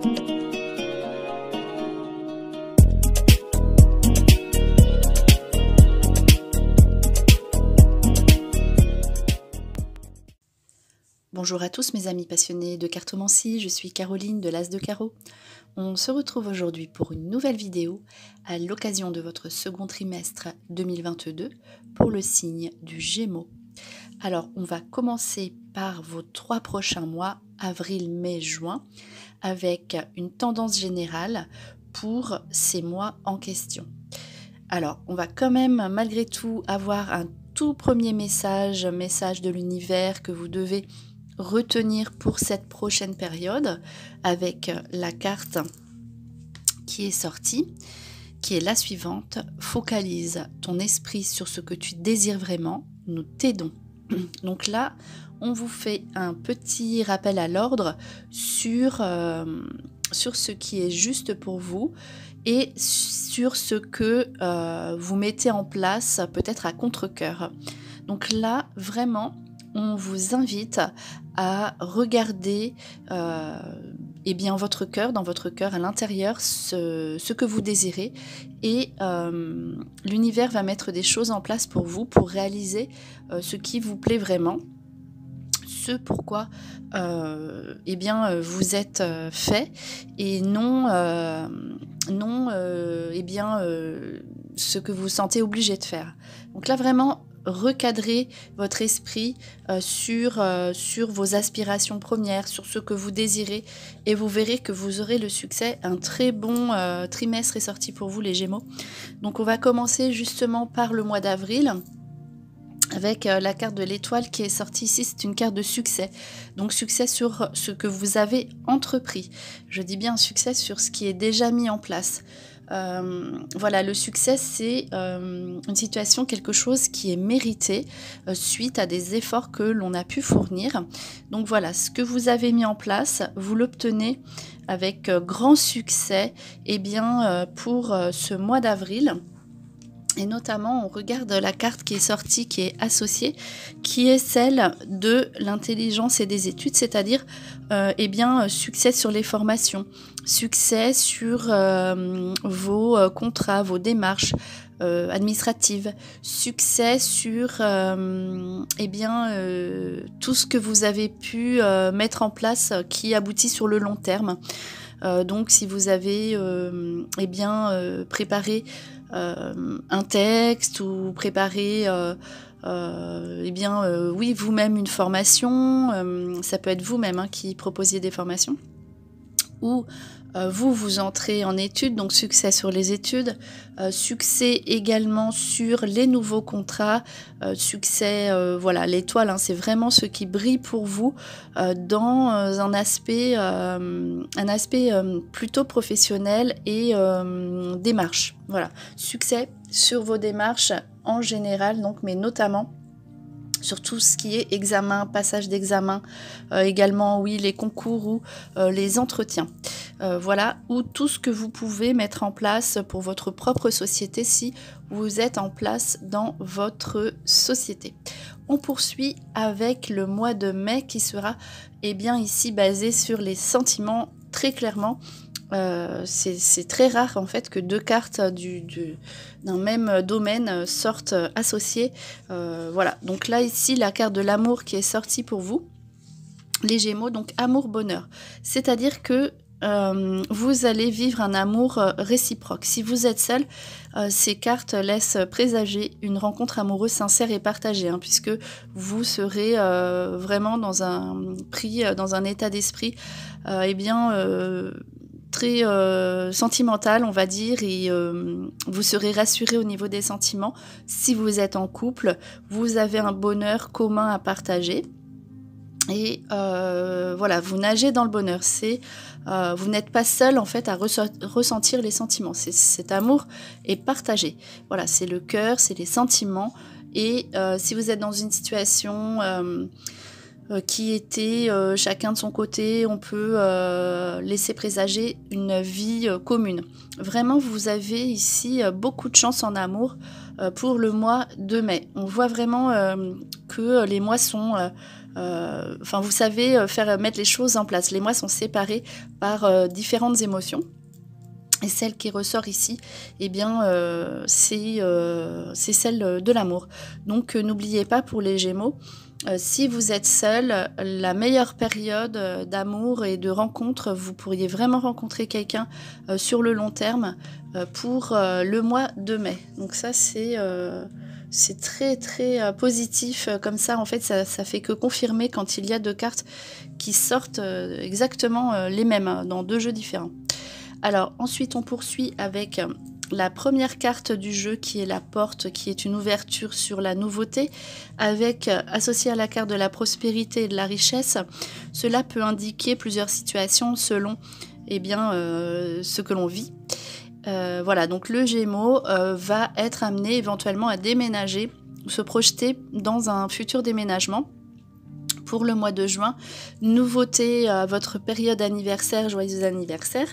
Bonjour à tous mes amis passionnés de cartomancie, je suis Caroline de l'As de Carreau. On se retrouve aujourd'hui pour une nouvelle vidéo à l'occasion de votre second trimestre 2022 pour le signe du Gémeaux. Alors on va commencer par vos 3 prochains mois, avril, mai, juin, avec une tendance générale pour ces mois en question. Alors on va quand même malgré tout avoir un tout premier message de l'univers que vous devez retenir pour cette prochaine période avec la carte qui est sortie, qui est la suivante. Focalise ton esprit sur ce que tu désires vraiment, nous t'aidons. Donc là, on vous fait un petit rappel à l'ordre sur ce qui est juste pour vous et sur ce que vous mettez en place peut-être à contre-cœur. Donc là, vraiment, on vous invite à regarder votre cœur, dans votre cœur, à l'intérieur, ce que vous désirez. Et l'univers va mettre des choses en place pour vous, pour réaliser ce qui vous plaît vraiment. Ce pourquoi vous êtes fait et non ce que vous sentez obligé de faire. Donc là, vraiment, recadrer votre esprit sur vos aspirations premières, sur ce que vous désirez et vous verrez que vous aurez le succès. Un très bon trimestre est sorti pour vous les Gémeaux. Donc on va commencer justement par le mois d'avril avec la carte de l'étoile qui est sortie ici. C'est une carte de succès, donc succès sur ce que vous avez entrepris. Je dis bien succès sur ce qui est déjà mis en place. Voilà, le succès, c'est une situation, quelque chose qui est mérité suite à des efforts que l'on a pu fournir. Donc voilà, ce que vous avez mis en place, vous l'obtenez avec grand succès pour ce mois d'avril. Et notamment, on regarde la carte qui est sortie, qui est associée, qui est celle de l'intelligence et des études, c'est-à-dire succès sur les formations, succès sur vos contrats, vos démarches administratives, succès sur tout ce que vous avez pu mettre en place qui aboutit sur le long terme. Donc si vous avez préparé un texte ou préparer vous-même une formation, ça peut être vous-même qui proposiez des formations, ou vous entrez en études, donc succès sur les études, succès également sur les nouveaux contrats, succès, l'étoile, c'est vraiment ce qui brille pour vous dans un aspect plutôt professionnel et démarche. Voilà, succès sur vos démarches en général, donc, mais notamment sur tout ce qui est examen, passage d'examen, également les concours ou les entretiens. Ou tout ce que vous pouvez mettre en place pour votre propre société si vous êtes en place dans votre société. On poursuit avec le mois de mai qui sera ici basé sur les sentiments très clairement. C'est très rare en fait que 2 cartes d'un même domaine sortent associées. Donc là ici la carte de l'amour qui est sortie pour vous, les Gémeaux, donc amour-bonheur. C'est-à-dire que vous allez vivre un amour réciproque. Si vous êtes seul, ces cartes laissent présager une rencontre amoureuse sincère et partagée, puisque vous serez vraiment dans un état d'esprit très sentimental, on va dire, et vous serez rassuré au niveau des sentiments. Si vous êtes en couple, vous avez un bonheur commun à partager. Et vous nagez dans le bonheur. Vous n'êtes pas seul en fait à ressentir les sentiments. Cet amour est partagé. Voilà, c'est le cœur, c'est les sentiments. Et si vous êtes dans une situation qui était chacun de son côté, on peut laisser présager une vie commune. Vraiment, vous avez ici beaucoup de chance en amour pour le mois de mai. On voit vraiment que les mois sont Enfin, vous savez faire mettre les choses en place. Les mois sont séparés par différentes émotions. Et celle qui ressort ici, eh bien, c'est celle de l'amour. Donc, n'oubliez pas pour les Gémeaux, si vous êtes seul, la meilleure période d'amour et de rencontre, vous pourriez vraiment rencontrer quelqu'un sur le long terme pour le mois de mai. Donc ça, c'est très très positif. Comme ça, en fait, ça fait que confirmer quand il y a deux cartes qui sortent exactement les mêmes dans deux jeux différents. Alors ensuite on poursuit avec la première carte du jeu qui est la porte, qui est une ouverture sur la nouveauté, avec associé à la carte de la prospérité et de la richesse. Cela peut indiquer plusieurs situations selon ce que l'on vit. Voilà, donc le Gémeaux va être amené éventuellement à déménager, se projeter dans un futur déménagement. Pour le mois de juin, nouveauté à votre période anniversaire, joyeux anniversaire.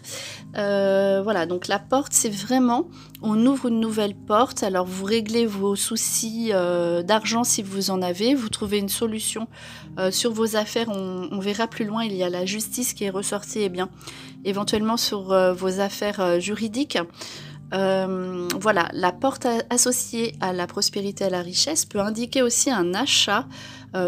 Voilà, donc la porte, c'est vraiment, on ouvre une nouvelle porte. Alors vous réglez vos soucis d'argent si vous en avez, vous trouvez une solution sur vos affaires. On verra plus loin, il y a la justice qui est ressortie, éventuellement sur vos affaires juridiques. Voilà, la porte associée à la prospérité et à la richesse peut indiquer aussi un achat,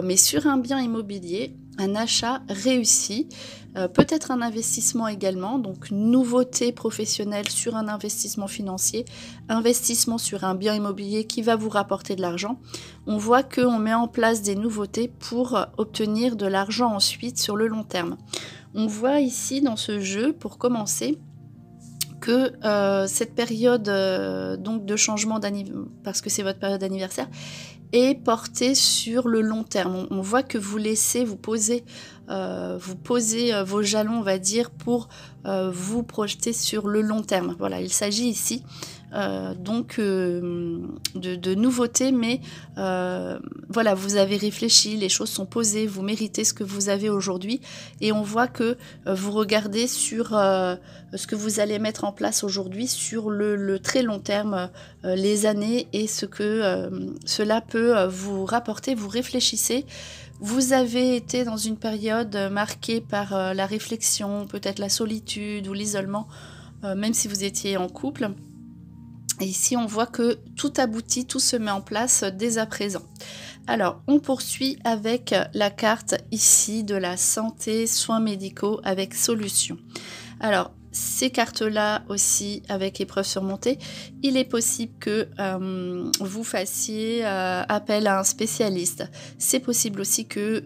mais sur un bien immobilier, un achat réussi, peut-être un investissement également, donc nouveauté professionnelle sur un investissement financier, investissement sur un bien immobilier qui va vous rapporter de l'argent. On voit qu'on met en place des nouveautés pour obtenir de l'argent ensuite sur le long terme. On voit ici dans ce jeu, pour commencer, que cette période donc de changement d'anniversaire, parce que c'est votre période d'anniversaire, est portée sur le long terme. On voit que vous laissez, vous posez vos jalons, on va dire, pour vous projeter sur le long terme. Voilà, il s'agit ici de nouveautés, mais voilà, vous avez réfléchi, les choses sont posées, vous méritez ce que vous avez aujourd'hui, et on voit que vous regardez sur ce que vous allez mettre en place aujourd'hui sur le très long terme, les années et ce que cela peut vous rapporter. Vous réfléchissez. Vous avez été dans une période marquée par la réflexion, peut-être la solitude ou l'isolement, même si vous étiez en couple. Et ici, on voit que tout aboutit, tout se met en place dès à présent. Alors, on poursuit avec la carte ici de la santé, soins médicaux avec solution. Alors, ces cartes-là aussi, avec épreuve surmontée, il est possible que vous fassiez appel à un spécialiste. C'est possible aussi que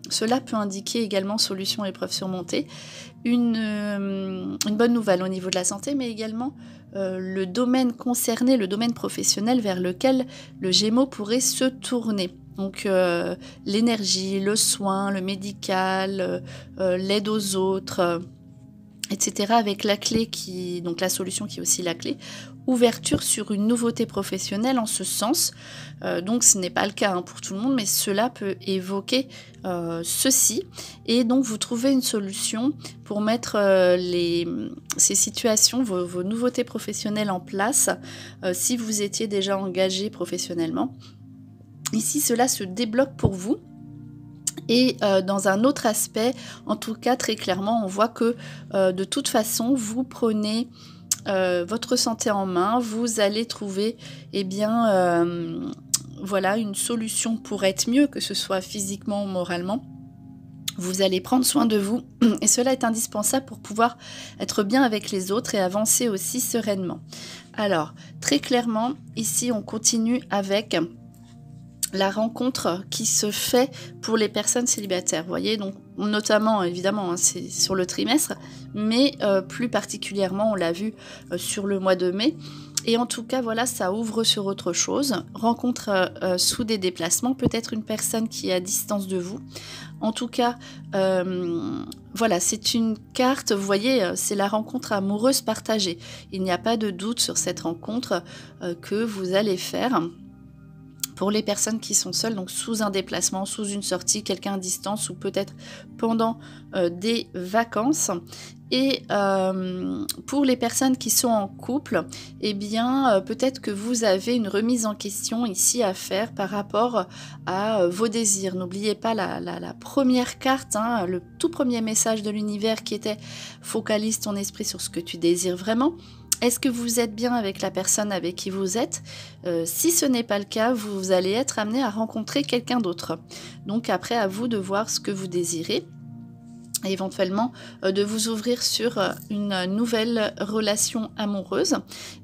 cela peut indiquer également solution épreuve surmontée. Une bonne nouvelle au niveau de la santé, mais également le domaine concerné, le domaine professionnel vers lequel le Gémeaux pourrait se tourner. Donc l'énergie, le soin, le médical, l'aide aux autres, etc. avec la clé donc la solution qui est aussi la clé, ouverture sur une nouveauté professionnelle en ce sens. Donc ce n'est pas le cas pour tout le monde, mais cela peut évoquer ceci, et donc vous trouvez une solution pour mettre ces situations, vos nouveautés professionnelles en place, si vous étiez déjà engagé professionnellement. Ici, cela se débloque pour vous. Et dans un autre aspect, en tout cas très clairement, on voit que de toute façon, vous prenez votre santé en main, vous allez trouver voilà, une solution pour être mieux, que ce soit physiquement ou moralement. Vous allez prendre soin de vous, et cela est indispensable pour pouvoir être bien avec les autres et avancer aussi sereinement. Alors, très clairement, ici on continue avec la rencontre qui se fait pour les personnes célibataires, vous voyez, donc notamment évidemment c'est sur le trimestre, mais plus particulièrement on l'a vu sur le mois de mai. Et en tout cas, voilà, ça ouvre sur autre chose. Rencontre sous des déplacements, peut-être une personne qui est à distance de vous. En tout cas, voilà, c'est une carte, vous voyez, c'est la rencontre amoureuse partagée. Il n'y a pas de doute sur cette rencontre que vous allez faire. Pour les personnes qui sont seules, donc sous un déplacement, sous une sortie, quelqu'un à distance ou peut-être pendant des vacances. Et pour les personnes qui sont en couple, eh bien peut-être que vous avez une remise en question ici à faire par rapport à vos désirs. N'oubliez pas la première carte, hein, le tout premier message de l'univers qui était « Focalise ton esprit sur ce que tu désires vraiment ». Est-ce que vous êtes bien avec la personne avec qui vous êtes? Si ce n'est pas le cas, vous allez être amené à rencontrer quelqu'un d'autre. Donc après, à vous de voir ce que vous désirez. Et éventuellement de vous ouvrir sur une nouvelle relation amoureuse.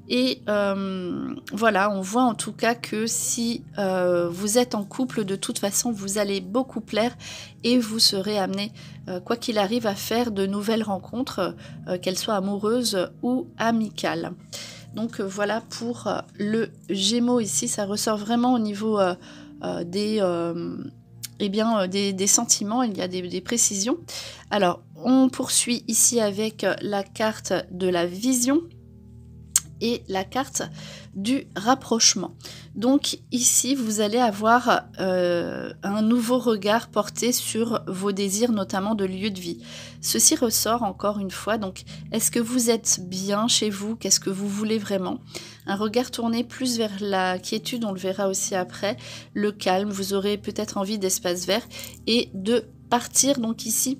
Et voilà, on voit en tout cas que si vous êtes en couple, de toute façon, vous allez beaucoup plaire et vous serez amené, quoi qu'il arrive, à faire de nouvelles rencontres, qu'elles soient amoureuses ou amicales. Donc voilà pour le Gémeaux ici, ça ressort vraiment au niveau des sentiments, il y a des précisions. Alors, on poursuit ici avec la carte de la vision et la carte du rapprochement. Donc ici, vous allez avoir un nouveau regard porté sur vos désirs, notamment de lieu de vie. Ceci ressort encore une fois, donc est-ce que vous êtes bien chez vous? Qu'est-ce que vous voulez vraiment? Un regard tourné plus vers la quiétude, on le verra aussi après, le calme, vous aurez peut-être envie d'espace vert et de partir. Donc ici,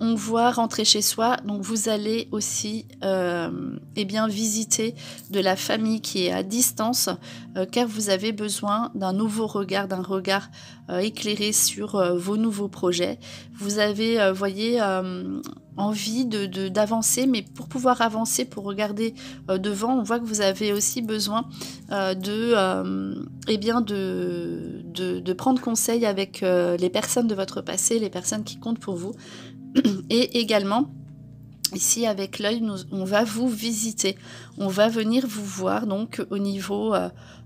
on voit rentrer chez soi, donc vous allez aussi visiter de la famille qui est à distance, car vous avez besoin d'un nouveau regard, d'un regard éclairé sur vos nouveaux projets. Vous avez, envie d'avancer, mais pour pouvoir avancer, pour regarder devant, on voit que vous avez aussi besoin de prendre conseil avec les personnes de votre passé, les personnes qui comptent pour vous. Et également, ici avec l'œil, on va vous visiter, on va venir vous voir, donc au niveau,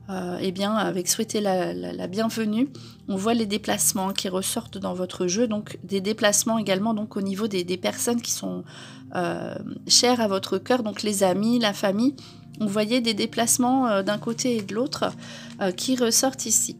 avec souhaiter la bienvenue, on voit les déplacements qui ressortent dans votre jeu, donc des déplacements également donc au niveau des personnes qui sont chères à votre cœur, donc les amis, la famille, on voyait des déplacements d'un côté et de l'autre qui ressortent ici.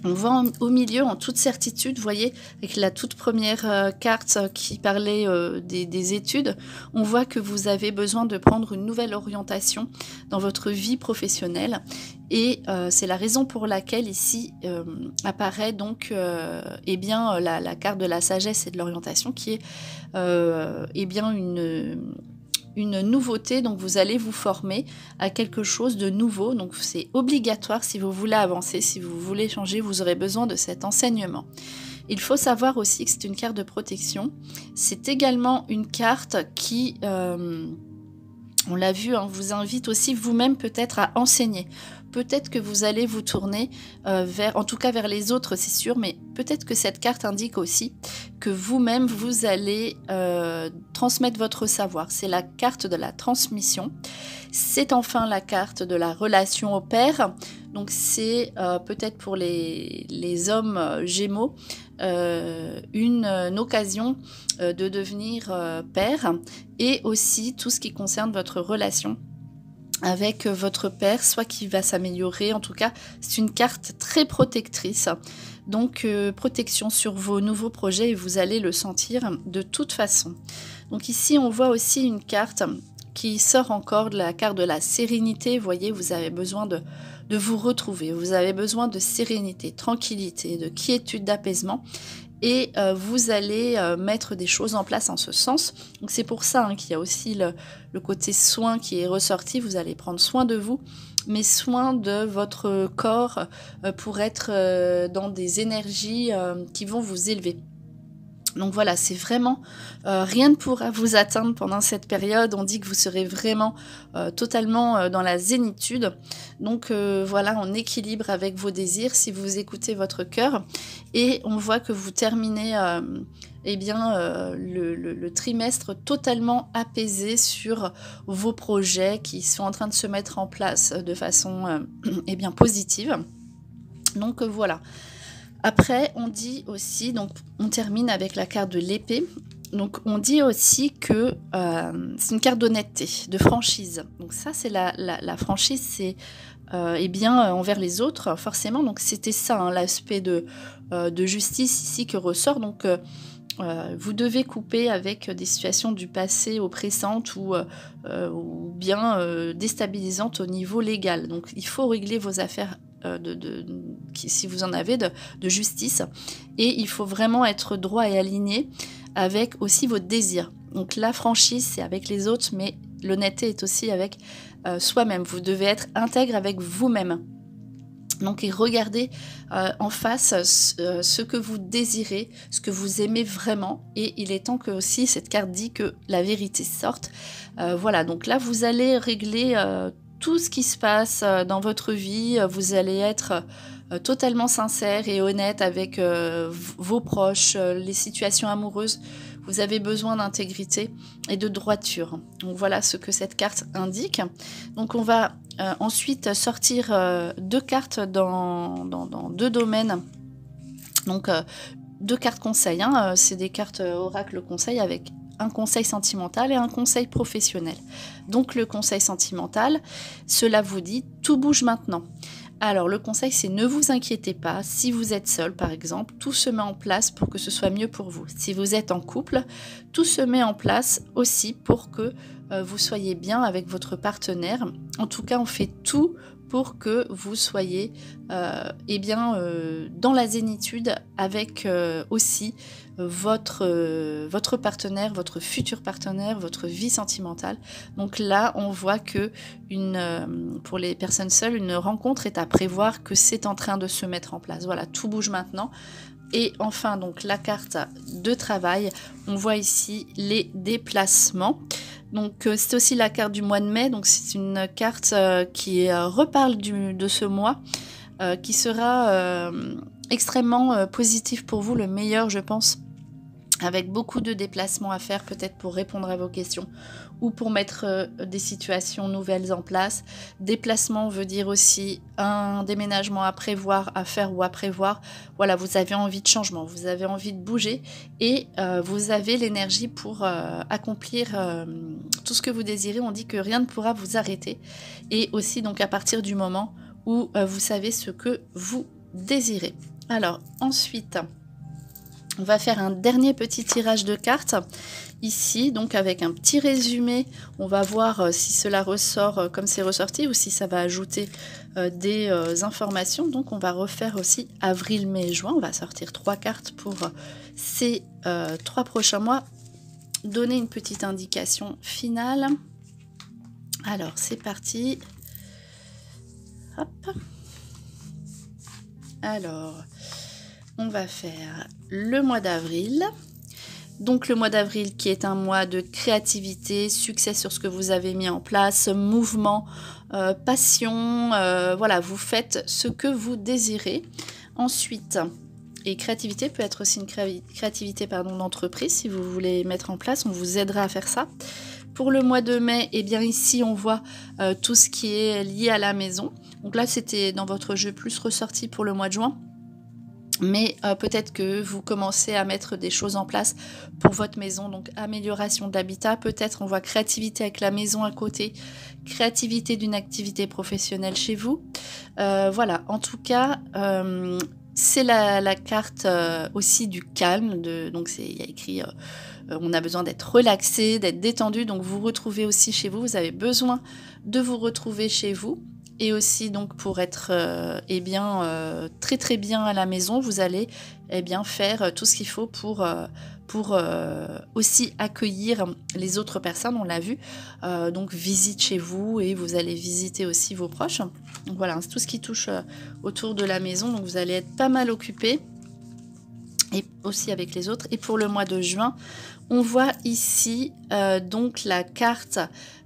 On voit au milieu, en toute certitude, vous voyez, avec la toute première carte qui parlait des études, on voit que vous avez besoin de prendre une nouvelle orientation dans votre vie professionnelle. Et c'est la raison pour laquelle ici apparaît donc la carte de la sagesse et de l'orientation qui est une nouveauté, donc vous allez vous former à quelque chose de nouveau, donc c'est obligatoire si vous voulez avancer, si vous voulez changer, vous aurez besoin de cet enseignement. Il faut savoir aussi que c'est une carte de protection, c'est également une carte qui, on l'a vu, vous invite aussi vous-même peut-être à enseigner. Peut-être que vous allez vous tourner vers les autres, c'est sûr, mais peut-être que cette carte indique aussi que vous-même, vous allez transmettre votre savoir. C'est la carte de la transmission. C'est enfin la carte de la relation au père. Donc c'est peut-être pour les hommes Gémeaux une occasion de devenir père et aussi tout ce qui concerne votre relation avec votre père, soit qui va s'améliorer, en tout cas c'est une carte très protectrice, donc protection sur vos nouveaux projets et vous allez le sentir de toute façon. Donc ici on voit aussi une carte qui sort encore de la carte de la sérénité, vous voyez, vous avez besoin de vous retrouver, vous avez besoin de sérénité, tranquillité, de quiétude, d'apaisement. Et vous allez mettre des choses en place en ce sens. Donc c'est pour ça qu'il y a aussi le côté soin qui est ressorti. Vous allez prendre soin de vous, mais soin de votre corps pour être dans des énergies qui vont vous élever. Donc voilà, c'est vraiment rien ne pourra vous atteindre pendant cette période. On dit que vous serez vraiment totalement dans la zénitude. Donc voilà, en équilibre avec vos désirs si vous écoutez votre cœur. Et on voit que vous terminez le trimestre totalement apaisé sur vos projets qui sont en train de se mettre en place de façon positive. Donc voilà. Après, on dit aussi, donc on termine avec la carte de l'épée. Donc on dit aussi que c'est une carte d'honnêteté, de franchise. Donc ça c'est la franchise, c'est envers les autres forcément. Donc c'était ça hein, l'aspect de justice ici que ressort. Donc vous devez couper avec des situations du passé oppressantes ou bien déstabilisantes au niveau légal. Donc il faut régler vos affaires si vous en avez de justice, et il faut vraiment être droit et aligné avec aussi votre désir. Donc la franchise c'est avec les autres, mais l'honnêteté est aussi avec soi-même. Vous devez être intègre avec vous-même. Donc et regardez en face ce que vous désirez, ce que vous aimez vraiment, et il est temps que aussi cette carte dit que la vérité sorte. Voilà, donc là vous allez régler tout ce qui se passe dans votre vie, vous allez être totalement sincère et honnête avec vos proches, les situations amoureuses. Vous avez besoin d'intégrité et de droiture. Donc voilà ce que cette carte indique. Donc on va ensuite sortir 2 cartes dans 2 domaines. Donc 2 cartes conseils. Hein. C'est des cartes oracle conseil avec un conseil sentimental et un conseil professionnel. Donc le conseil sentimental, cela vous dit tout bouge maintenant. Alors le conseil c'est ne vous inquiétez pas, si vous êtes seul par exemple, tout se met en place pour que ce soit mieux pour vous. Si vous êtes en couple, tout se met en place aussi pour que vous soyez bien avec votre partenaire. En tout cas on fait tout pour que vous soyez dans la zénitude avec aussi votre partenaire, votre futur partenaire, votre vie sentimentale. Donc là, on voit que pour les personnes seules, une rencontre est à prévoir, que c'est en train de se mettre en place. Voilà, tout bouge maintenant. Et enfin, donc la carte de travail, on voit ici les déplacements. Donc c'est aussi la carte du mois de mai, donc c'est une carte qui reparle de ce mois, qui sera extrêmement positif pour vous, le meilleur je pense, avec beaucoup de déplacements à faire, peut-être pour répondre à vos questions ou pour mettre des situations nouvelles en place. Déplacement veut dire aussi un déménagement à prévoir, à faire ou à prévoir. Voilà, vous avez envie de changement, vous avez envie de bouger et vous avez l'énergie pour accomplir tout ce que vous désirez. On dit que rien ne pourra vous arrêter. Et aussi donc à partir du moment où vous savez ce que vous désirez. Alors ensuite, on va faire un dernier petit tirage de cartes ici, donc avec un petit résumé. On va voir si cela ressort comme c'est ressorti ou si ça va ajouter des informations. Donc on va refaire aussi avril, mai, juin. On va sortir 3 cartes pour ces 3 prochains mois. Donner une petite indication finale. Alors c'est parti. Hop. Alors, on va faire le mois d'avril. Donc le mois d'avril qui est un mois de créativité, succès sur ce que vous avez mis en place, mouvement, passion, voilà, vous faites ce que vous désirez. Ensuite, et créativité peut être aussi une créativité d'entreprise, si vous voulez mettre en place, on vous aidera à faire ça. Pour le mois de mai, eh bien ici on voit tout ce qui est lié à la maison. Donc là c'était dans votre jeu plus ressorti pour le mois de juin. Mais peut-être que vous commencez à mettre des choses en place pour votre maison, donc amélioration de l'habitat, peut-être on voit créativité avec la maison à côté, créativité d'une activité professionnelle chez vous. Voilà, en tout cas, c'est la carte aussi du calme, donc il y a écrit on a besoin d'être relaxé, d'être détendu, donc vous retrouvez aussi chez vous, vous avez besoin de vous retrouver chez vous. Et aussi donc pour être très très bien à la maison, vous allez faire tout ce qu'il faut pour aussi accueillir les autres personnes, on l'a vu. Donc visite chez vous et vous allez visiter aussi vos proches. Donc voilà, c'est tout ce qui touche autour de la maison, donc vous allez être pas mal occupé. Et aussi avec les autres. Et pour le mois de juin, on voit ici donc la carte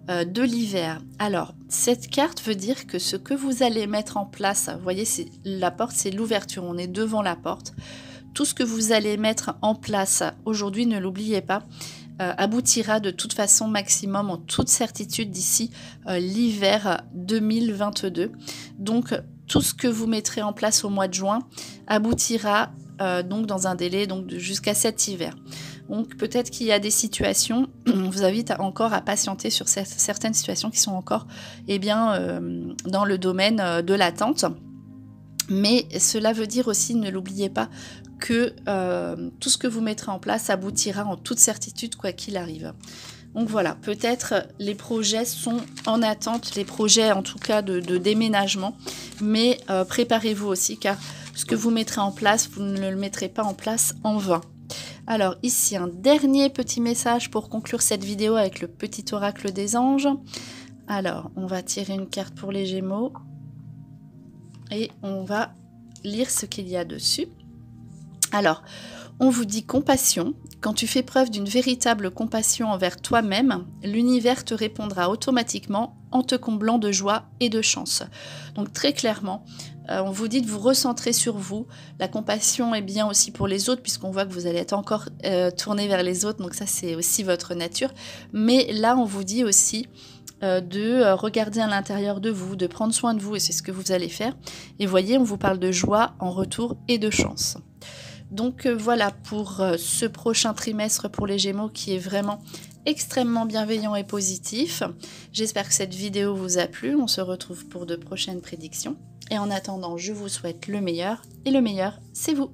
de l'hiver. Alors, cette carte veut dire que ce que vous allez mettre en place, vous voyez, la porte, c'est l'ouverture, on est devant la porte. Tout ce que vous allez mettre en place aujourd'hui, ne l'oubliez pas, aboutira de toute façon maximum en toute certitude d'ici l'hiver 2022. Donc, tout ce que vous mettrez en place au mois de juin aboutira donc dans un délai donc jusqu'à cet hiver. Donc peut-être qu'il y a des situations, on vous invite encore à patienter sur certaines situations qui sont encore dans le domaine de l'attente. Mais cela veut dire aussi, ne l'oubliez pas, que tout ce que vous mettrez en place aboutira en toute certitude quoi qu'il arrive. Donc voilà, peut-être les projets sont en attente, les projets en tout cas de déménagement, mais préparez-vous aussi car ce que vous mettrez en place, vous ne le mettrez pas en place en vain. Alors ici, un dernier petit message pour conclure cette vidéo avec le petit oracle des anges. Alors, on va tirer une carte pour les Gémeaux et on va lire ce qu'il y a dessus. Alors, on vous dit compassion. Quand tu fais preuve d'une véritable compassion envers toi-même, l'univers te répondra automatiquement en te comblant de joie et de chance. Donc très clairement, on vous dit de vous recentrer sur vous. La compassion est bien aussi pour les autres, puisqu'on voit que vous allez être encore tourné vers les autres, donc ça c'est aussi votre nature. Mais là, on vous dit aussi de regarder à l'intérieur de vous, de prendre soin de vous, et c'est ce que vous allez faire. Et voyez, on vous parle de joie en retour et de chance. Donc voilà pour ce prochain trimestre pour les Gémeaux qui est vraiment extrêmement bienveillant et positif. J'espère que cette vidéo vous a plu. On se retrouve pour de prochaines prédictions. Et en attendant, je vous souhaite le meilleur. Et le meilleur, c'est vous.